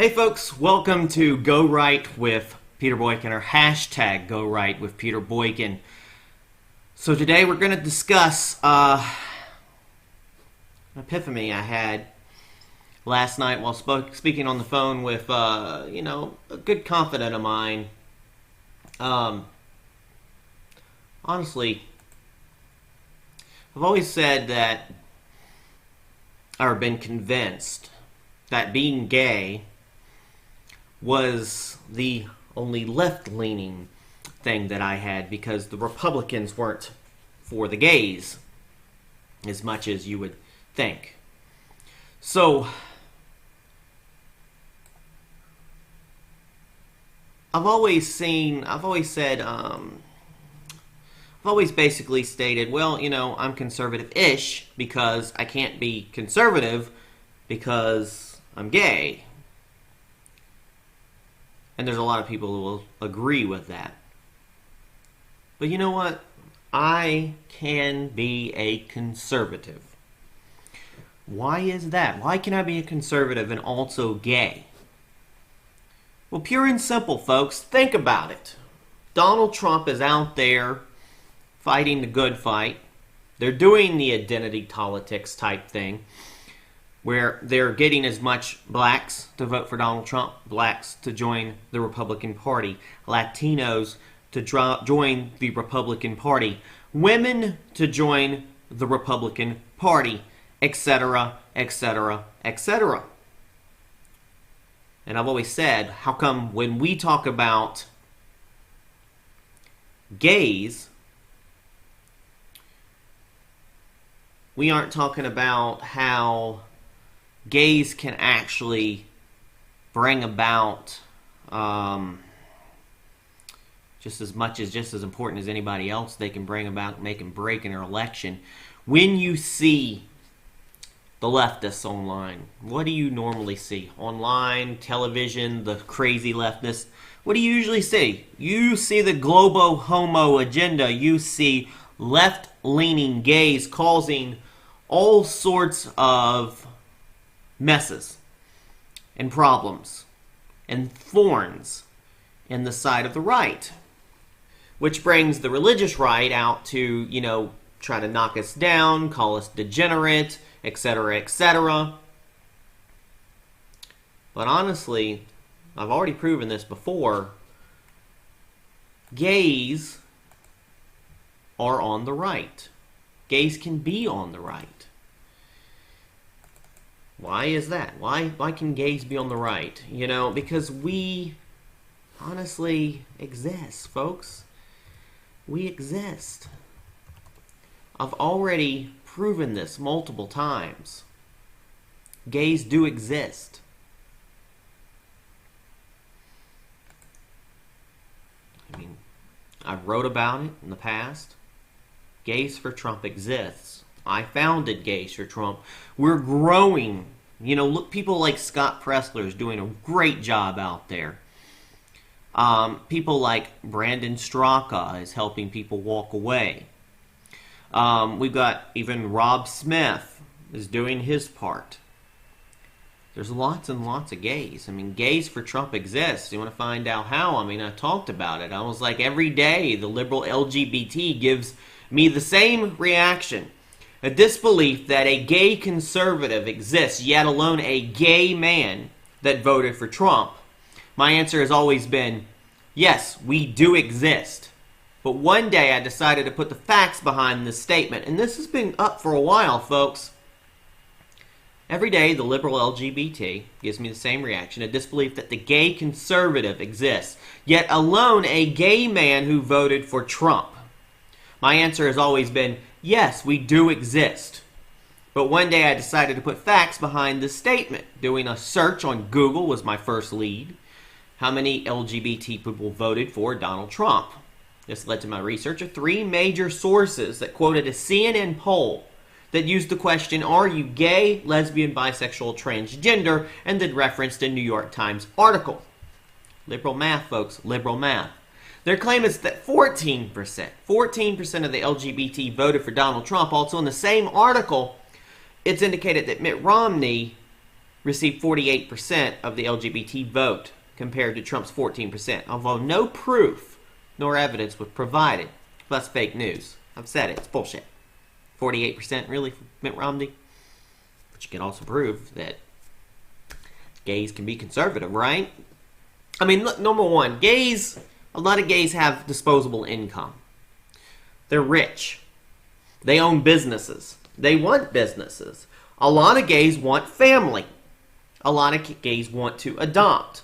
Hey folks, welcome to GoRight with Peter Boykin, or hashtag GoRight with Peter Boykin. So today we're going to discuss an epiphany I had last night while speaking on the phone with, a good confidant of mine. Honestly, I've always said that, or been convinced, that being gay was the only left-leaning thing that I had, because the Republicans weren't for the gays as much as you would think. So I've always basically stated, well, I'm conservative-ish because I can't be conservative because I'm gay. And there's a lot of people who will agree with that. But you know what? I can be a conservative. Why is that? Why can I be a conservative and also gay? Well, pure and simple, folks. Think about it. Donald Trump is out there fighting the good fight. They're doing the identity politics type thing, where they're getting as much blacks to vote for Donald Trump, blacks to join the Republican Party, Latinos to join the Republican Party, women to join the Republican Party, etc., etc., etc. And I've always said, how come when we talk about gays, we aren't talking about how gays can actually bring about just as important as anybody else they can bring about, make and break in their election. When you see the leftists online, what do you normally see? Online, television, the crazy leftists. What do you usually see? You see the globo homo agenda. You see left-leaning gays causing all sorts of messes and problems and thorns in the side of the right, which brings the religious right out to, try to knock us down, call us degenerate, etc., etc. But honestly, I've already proven this before. Gays are on the right. Gays can be on the right. Why is that? Why can gays be on the right? Because we honestly exist, folks. We exist. I've already proven this multiple times. Gays do exist. I wrote about it in the past. Gays for Trump exists. I founded Gays for Trump. We're growing. Look, people like Scott Pressler is doing a great job out there. People like Brandon Straka is helping people walk away. We've got even Rob Smith is doing his part. There's lots and lots of gays. Gays for Trump exists. You want to find out how? I talked about it. I was like, every day the liberal LGBT gives me the same reaction. A disbelief that a gay conservative exists, yet alone a gay man that voted for Trump. My answer has always been, yes, we do exist. But one day I decided to put the facts behind this statement. And this has been up for a while, folks. Every day the liberal LGBT gives me the same reaction, a disbelief that the gay conservative exists, yet alone a gay man who voted for Trump. My answer has always been, yes, we do exist. But one day I decided to put facts behind this statement. Doing a search on Google was my first lead. How many LGBT people voted for Donald Trump? This led to my research of 3 major sources that quoted a CNN poll that used the question, are you gay, lesbian, bisexual, transgender, and then referenced a New York Times article. Liberal math, folks, liberal math. Their claim is that 14% of the LGBT voted for Donald Trump. Also in the same article, it's indicated that Mitt Romney received 48% of the LGBT vote compared to Trump's 14%, although no proof nor evidence was provided. That's fake news. I've said it. It's bullshit. 48% really for Mitt Romney? But you can also prove that gays can be conservative, right? I mean, look, number one, gays, a lot of gays have disposable income. They're rich. They own businesses. They want businesses. A lot of gays want family. A lot of gays want to adopt.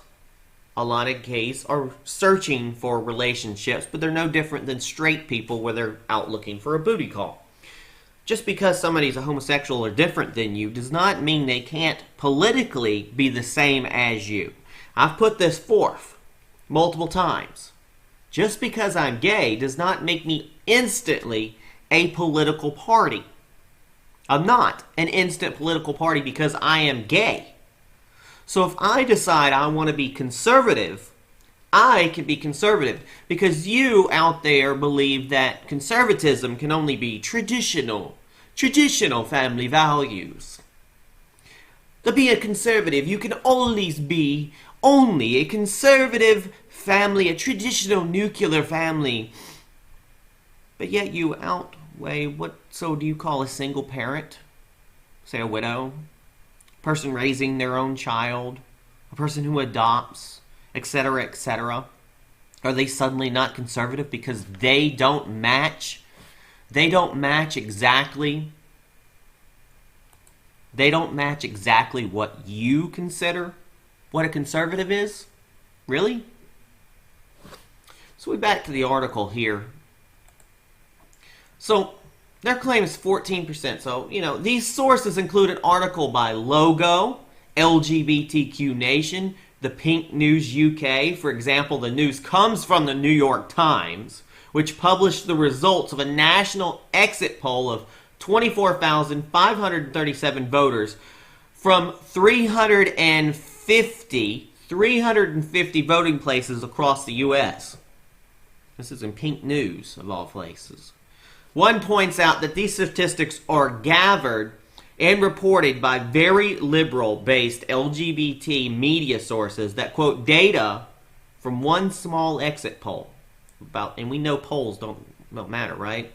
A lot of gays are searching for relationships, but they're no different than straight people where they're out looking for a booty call. Just because somebody's a homosexual or different than you does not mean they can't politically be the same as you. I've put this forth multiple times. Just because I'm gay does not make me instantly a political party. I'm not an instant political party because I am gay. So if I decide I want to be conservative, I can be conservative because you out there believe that conservatism can only be traditional family values. To be a conservative, you can always be only a conservative family, a traditional nuclear family. But yet you outweigh what, so do you call a single parent? Say a widow? A person raising their own child? A person who adopts? Etc., etc. Are they suddenly not conservative because they don't match? They don't match exactly what you consider what a conservative is? Really? So we're back to the article here. So their claim is 14%. So, these sources include an article by Logo, LGBTQ Nation, the Pink News UK. For example, the news comes from the New York Times, which published the results of a national exit poll of 24,537 voters from 350 voting places across the U.S. This is in Pink News, of all places. One points out that these statistics are gathered and reported by very liberal-based LGBT media sources that quote data from one small exit poll. And we know polls don't matter, right?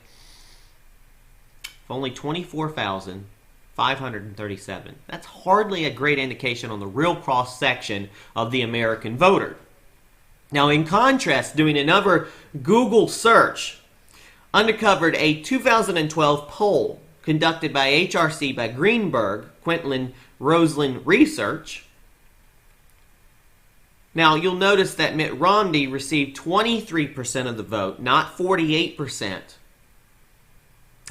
Only 24,537. That's hardly a great indication on the real cross-section of the American voter. Now, in contrast, doing another Google search uncovered a 2012 poll conducted by HRC by Greenberg, Quinlan Roslin Research. Now, you'll notice that Mitt Romney received 23% of the vote, not 48%,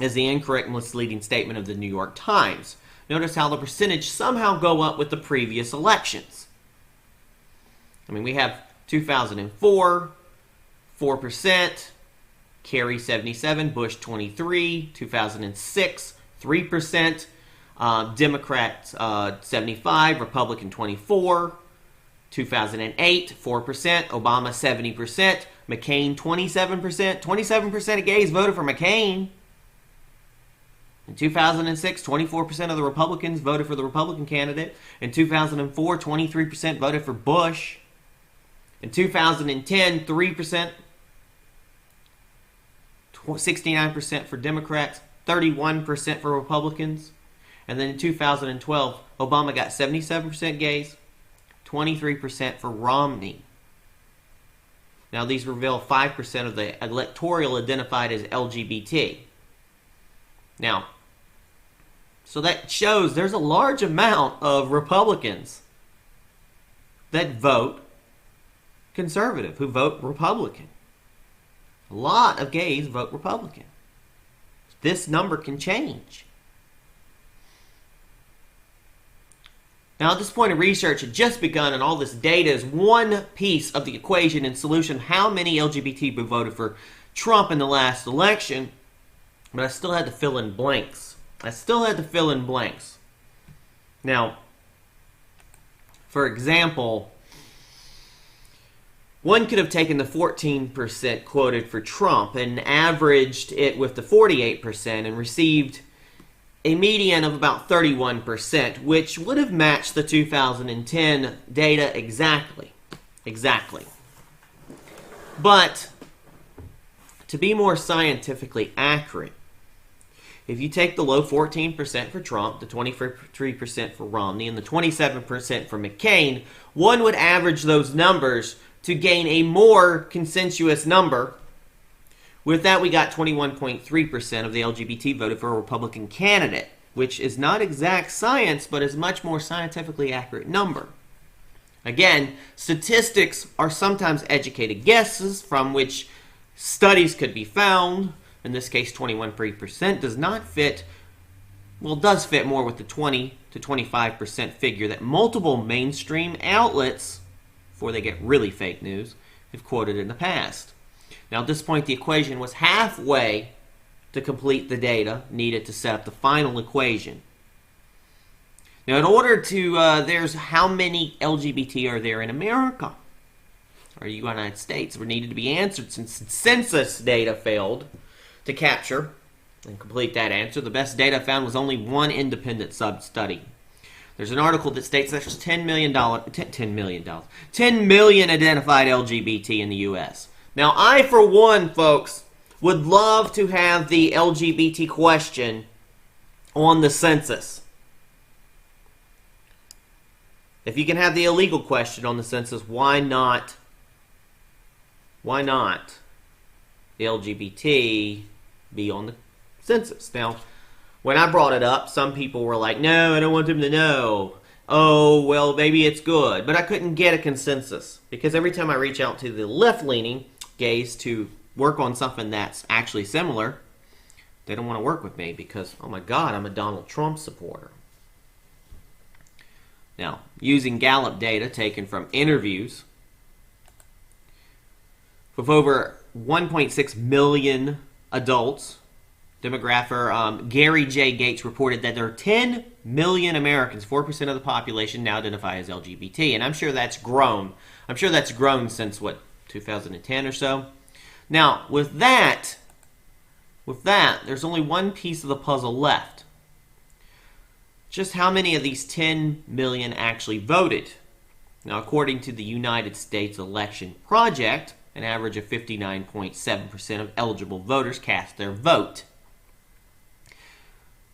as the incorrect misleading statement of the New York Times. Notice how the percentage somehow go up with the previous elections. I mean, we have 2004, 4%, Kerry 77, Bush 23, 2006, 3%, Democrat 75, Republican 24, 2008, 4%, Obama 70%, McCain 27%, 27% of gays voted for McCain. In 2006, 24% of the Republicans voted for the Republican candidate. In 2004, 23% voted for Bush. In 2010, 3%, 69% for Democrats, 31% for Republicans. And then in 2012, Obama got 77% gays, 23% for Romney. Now these reveal 5% of the electoral identified as LGBT. Now, so that shows there's a large amount of Republicans that vote conservative, who vote Republican. A lot of gays vote Republican. This number can change. Now, at this point of research had just begun, and all this data is one piece of the equation and solution. How many LGBT people voted for Trump in the last election? But I still had to fill in blanks. Now, for example, one could have taken the 14% quoted for Trump and averaged it with the 48% and received a median of about 31%, which would have matched the 2010 data exactly. Exactly. But to be more scientifically accurate, if you take the low 14% for Trump, the 23% for Romney, and the 27% for McCain, one would average those numbers to gain a more consensuous number. With that, we got 21.3% of the LGBT voted for a Republican candidate, which is not exact science, but is a much more scientifically accurate number. Again, statistics are sometimes educated guesses from which studies could be found. In this case, 21% does not fit, well, does fit more with the 20 to 25% figure that multiple mainstream outlets, before they get really fake news, have quoted in the past. Now, at this point, the equation was halfway to complete the data needed to set up the final equation. Now, in order to, there's how many LGBT are there in America or the United States were needed to be answered since census data failed to capture and complete that answer. The best data found was only one independent sub-study. There's an article that states that there's 10 million identified LGBT in the U.S. Now, I, for one, folks, would love to have the LGBT question on the census. If you can have the illegal question on the census, why not? Why not the LGBT be on the census? Now, when I brought it up, some people were like, no, I don't want them to know. Oh, well, maybe it's good. But I couldn't get a consensus because every time I reach out to the left-leaning gays to work on something that's actually similar, they don't want to work with me because, oh my God, I'm a Donald Trump supporter. Now, using Gallup data taken from interviews with over 1.6 million adults, demographer Gary J. Gates reported that there are 10 million Americans, 4% of the population, now identify as LGBT. And I'm sure that's grown. I'm sure that's grown since, 2010 or so? Now, with that, there's only one piece of the puzzle left. Just how many of these 10 million actually voted? Now, according to the United States Election Project, an average of 59.7% of eligible voters cast their vote.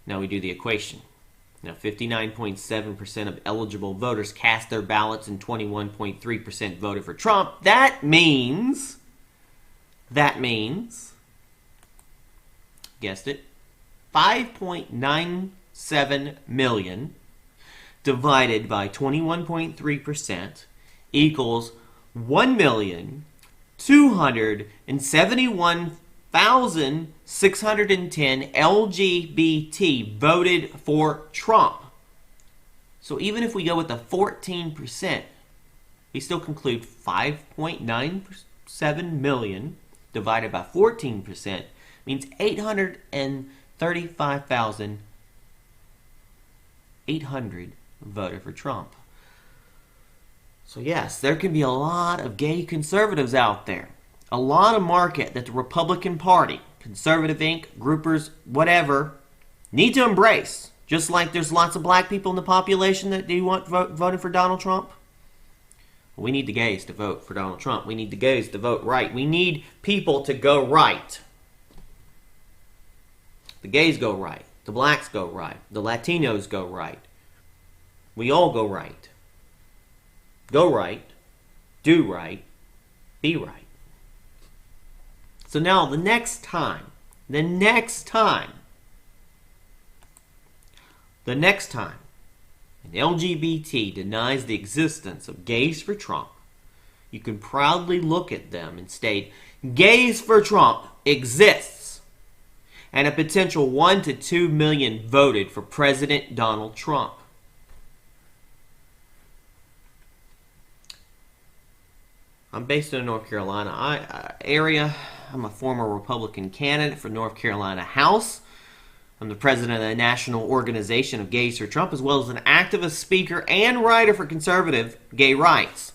Now we do the equation. Now 59.7% of eligible voters cast their ballots and 21.3% voted for Trump. That means, guessed it, 5.97 million divided by 21.3% equals 1,271,610 LGBT voted for Trump. So even if we go with the 14%, we still conclude 5.97 million divided by 14% means 835,800 voted for Trump. So yes, there can be a lot of gay conservatives out there. A lot of market that the Republican Party, Conservative Inc., groupers, whatever, need to embrace. Just like there's lots of black people in the population that do want voting for Donald Trump. We need the gays to vote for Donald Trump. We need the gays to vote right. We need people to go right. The gays go right. The blacks go right. The Latinos go right. We all go right. Go right. Do right. Be right. So now the next time an LGBT denies the existence of gays for Trump, you can proudly look at them and state, gays for Trump exists, and a potential 1 to 2 million voted for President Donald Trump. I'm based in the North Carolina area. I'm a former Republican candidate for North Carolina House. I'm the president of the National Organization of Gays for Trump, as well as an activist, speaker, and writer for conservative gay rights.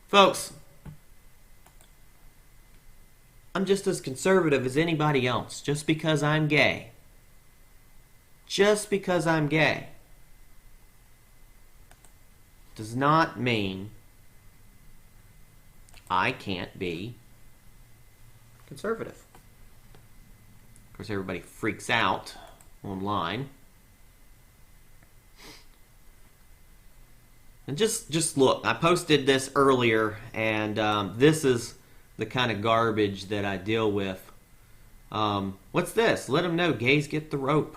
Folks, I'm just as conservative as anybody else. Just because I'm gay Just because I'm gay does not mean I can't be conservative. Of course, everybody freaks out online. And just look, I posted this earlier, and this is the kind of garbage that I deal with. What's this? Let them know gays get the rope.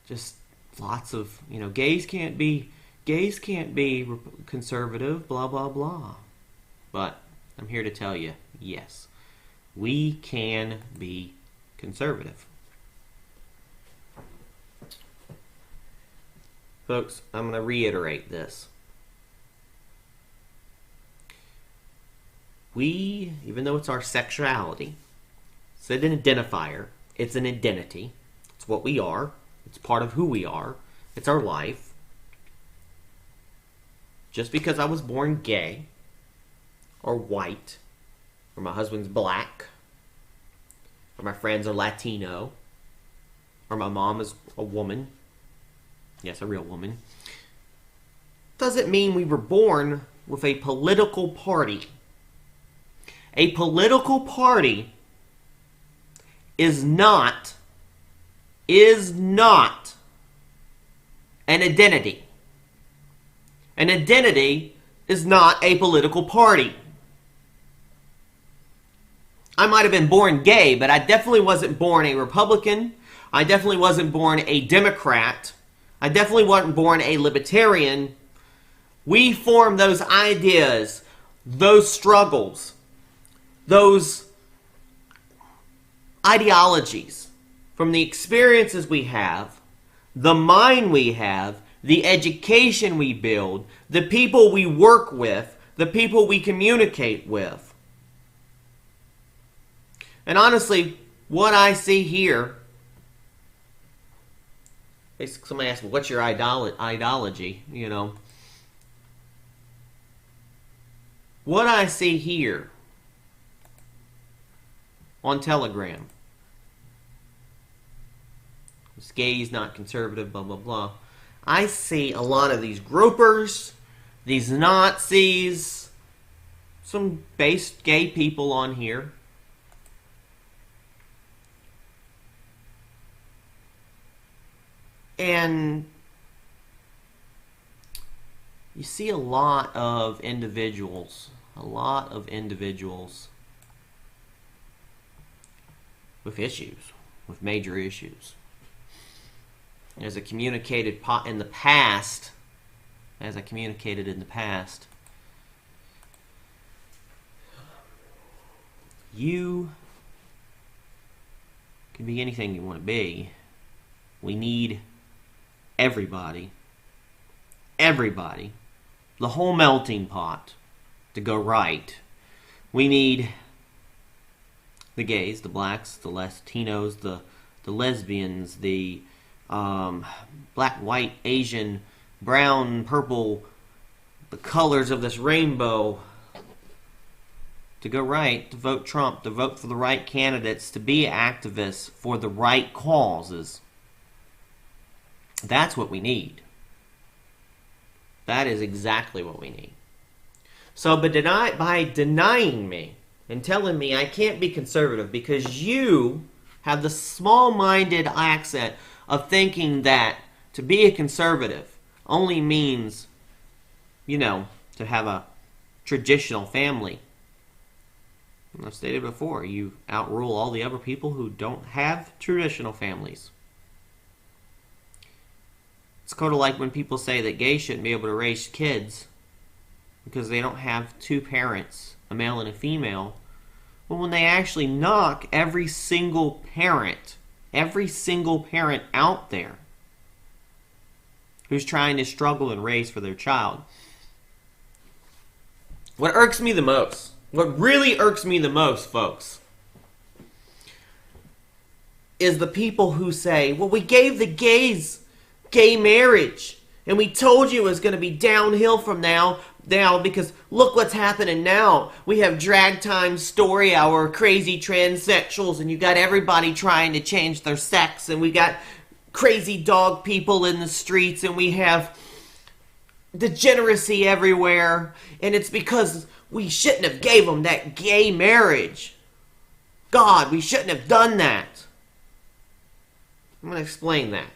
Just lots of, gays can't be conservative, blah, blah, blah. But I'm here to tell you, yes, we can be conservative. Folks, I'm going to reiterate this. We, even though it's our sexuality, it's an identifier, it's an identity, it's what we are, it's part of who we are, it's our life. Just because I was born gay, or white, or my husband's black, or my friends are Latino, or my mom is a woman, yes, a real woman, doesn't mean we were born with a political party. A political party is not an identity. An identity is not a political party. I might have been born gay, but I definitely wasn't born a Republican. I definitely wasn't born a Democrat. I definitely wasn't born a libertarian. We form those ideas, those struggles, those ideologies from the experiences we have, the mind we have, the education we build, the people we work with, the people we communicate with. And honestly, what I see here, somebody asked me, what's your ideology? What I see here on Telegram, this gay's not conservative, blah, blah, blah. I see a lot of these gropers, these Nazis, some base gay people on here. And you see a lot of individuals with issues, with major issues. As I communicated in the past, you can be anything you want to be. We need everybody, the whole melting pot to go right. We need the gays, the blacks, the Latinos, the lesbians, the black, white, Asian, brown, purple, the colors of this rainbow, to go right, to vote Trump, to vote for the right candidates, to be activists for the right causes. That's what we need. That is exactly what we need. So by denying me and telling me I can't be conservative because you have the small-minded accent of thinking that to be a conservative only means, to have a traditional family. And I've stated before, you outrule all the other people who don't have traditional families. It's kind of like when people say that gays shouldn't be able to raise kids because they don't have two parents, a male and a female. Well, when they actually knock every single parent out there who's trying to struggle and raise for their child. What irks me the most, what really irks me the most, folks, is the people who say, well, we gave the gays gay marriage, and we told you it was going to be downhill from now. now because look what's happening now. We have drag time, story hour, crazy transsexuals, and you got everybody trying to change their sex, and we got crazy dog people in the streets, and we have degeneracy everywhere, and it's because we shouldn't have gave them that gay marriage. God, we shouldn't have done that. I'm going to explain that.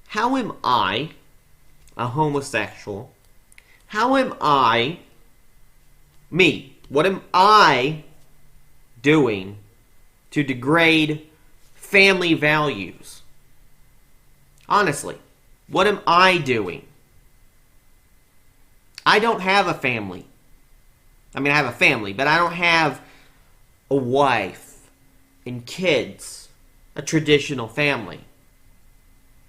How am I a homosexual? How am I, me, what am I doing to degrade family values? Honestly, what am I doing? I don't have a family. I mean, I have a family, but I don't have a wife and kids, a traditional family.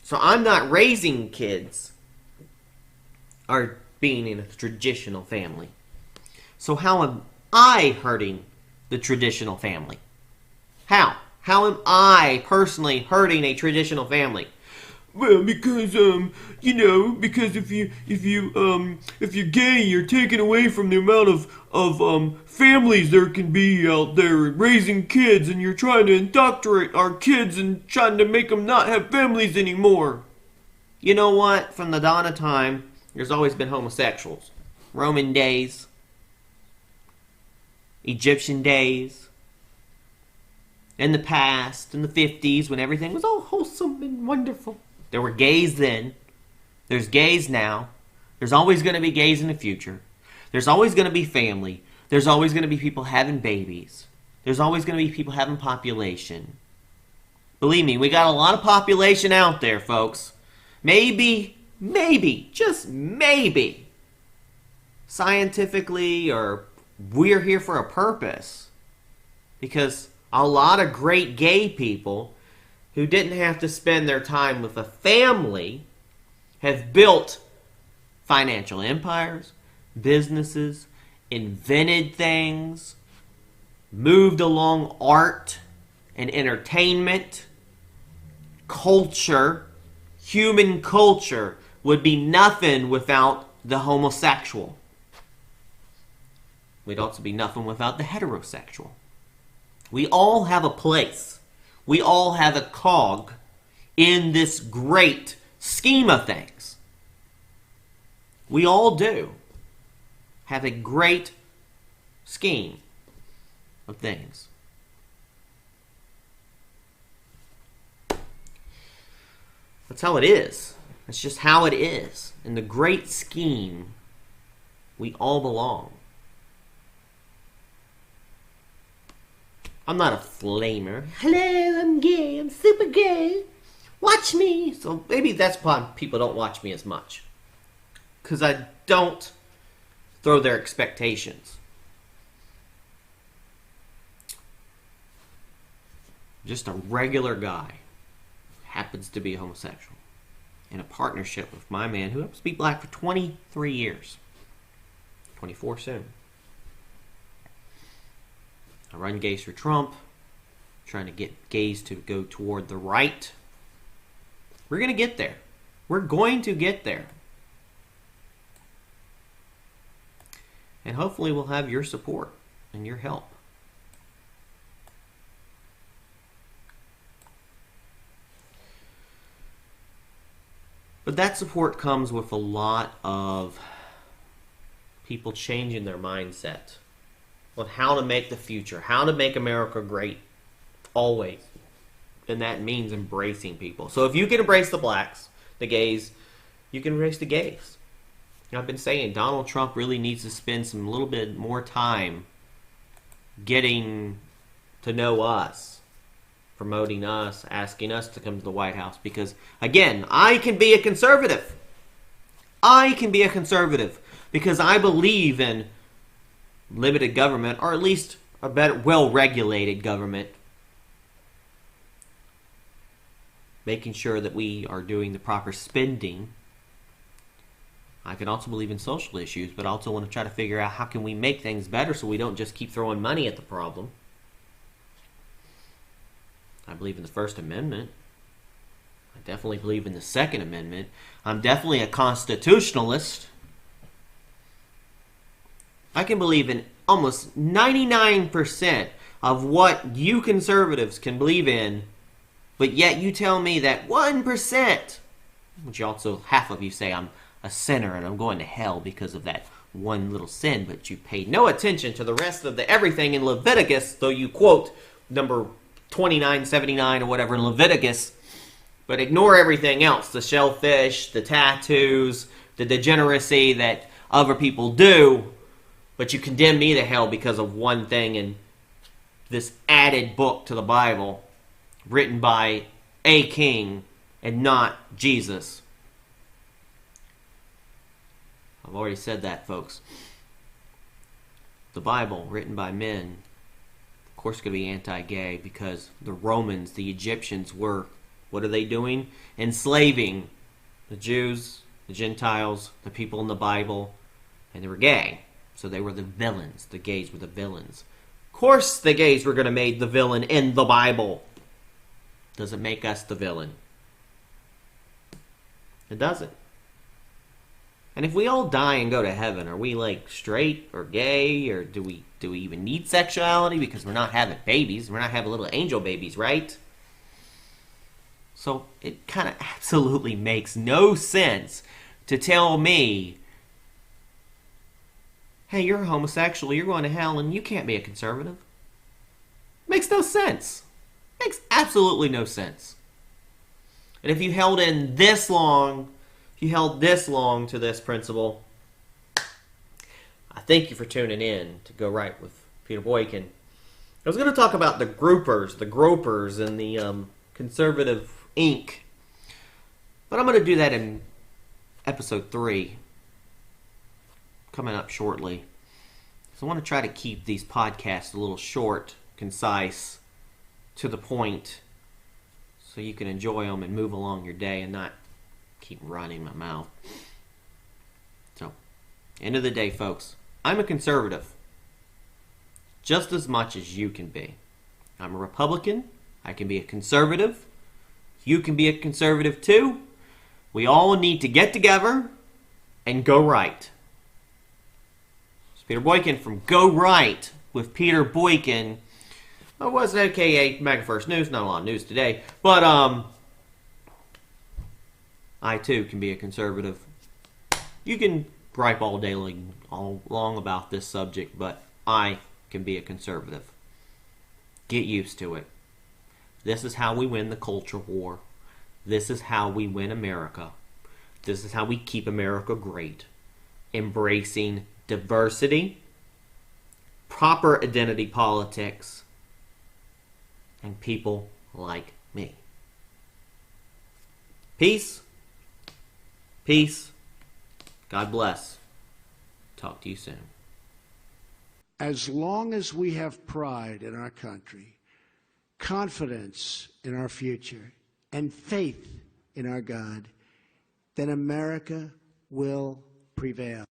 So I'm not raising kids or being in a traditional family. So how am I hurting the traditional family? How? How am I personally hurting a traditional family? Well, because because if you're gay, you're taking away from the amount of families there can be out there raising kids, and you're trying to indoctrinate our kids and trying to make them not have families anymore. You know what? From the dawn of time, there's always been homosexuals. Roman days, Egyptian days, in the past, in the 50s, when everything was all wholesome and wonderful. There were gays then. There's gays now. There's always going to be gays in the future. There's always going to be family. There's always going to be people having babies. There's always going to be people having population. Believe me, we got a lot of population out there, folks. Maybe, just maybe, scientifically, or we're here for a purpose. Because a lot of great gay people who didn't have to spend their time with a family have built financial empires, businesses, invented things, moved along art and entertainment, culture. Human culture would be nothing without the homosexual. We'd also be nothing without the heterosexual. We all have a place. We all have a cog in this great scheme of things. We all do have a great scheme of things. That's how it is. That's just how it is. In the great scheme, we all belong. I'm not a flamer. Hello, I'm gay. I'm super gay. Watch me. So maybe that's why people don't watch me as much. Because I don't throw their expectations. Just a regular guy. Happens to be a homosexual. In a partnership with my man who happens to be black for 23 years. 24 soon. I run Gays for Trump, trying to get gays to go toward the right. We're going to get there. We're going to get there. And hopefully we'll have your support and your help. But that support comes with a lot of people changing their mindset on how to make the future, how to make America great, always. And that means embracing people. So if you can embrace the blacks, the gays, you can embrace the gays. And I've been saying Donald Trump really needs to spend some little bit more time getting to know us, promoting us, asking us to come to the White House. Because, again, I can be a conservative. I can be a conservative because I believe in limited government, or at least a better, well-regulated government. Making sure that we are doing the proper spending. I can also believe in social issues, but I also want to try to figure out how can we make things better so we don't just keep throwing money at the problem. I believe in the First Amendment. I definitely believe in the Second Amendment. I'm definitely a constitutionalist. I can believe in almost 99% of what you conservatives can believe in, but yet you tell me that 1%, which also half of you say I'm a sinner and I'm going to hell because of that one little sin, but you pay no attention to the rest of the everything in Leviticus, though you quote number 2979 or whatever in Leviticus, but ignore everything else, the shellfish, the tattoos, the degeneracy that other people do, but you condemn me to hell because of one thing in this added book to the Bible written by a king and not Jesus. I've already said that, folks. The Bible, written by men, of course, going to be anti-gay because the Romans, the Egyptians were, what are they doing? Enslaving the Jews, the Gentiles, the people in the Bible, and they were gay. So they were the villains. The gays were the villains. Of course, the gays were going to make the villain in the Bible. Does it make us the villain? It doesn't. And if we all die and go to heaven, are we like straight or gay, or do we even need sexuality because we're not having babies? We're not having little angel babies, right? So it kind of absolutely makes no sense to tell me, hey, you're homosexual, you're going to hell, and you can't be a conservative. Makes no sense. Makes absolutely no sense. And if you held in this long, if you held this long to this principle, I thank you for tuning in to Go Right with Peter Boykin. I was going to talk about the gropers, and the conservative Inc. But I'm going to do that in episode 3, coming up shortly. So I want to try to keep these podcasts a little short, concise, to the point, so you can enjoy them and move along your day and not keep running my mouth. So, end of the day, folks, I'm a conservative, just as much as you can be. I'm a Republican. I can be a conservative. You can be a conservative too. We all need to get together and go right. It's Peter Boykin from Go Right with Peter Boykin. I was aka Mega First News. Not a lot of news today, but I too can be a conservative. You can gripe all day long about this subject, but I can be a conservative. Get used to it. This is how we win the culture war. This is how we win America. This is how we keep America great. Embracing diversity, proper identity politics, and people like me. Peace. Peace. God bless. Talk to you soon. As long as we have pride in our country, confidence in our future, and faith in our God, then America will prevail.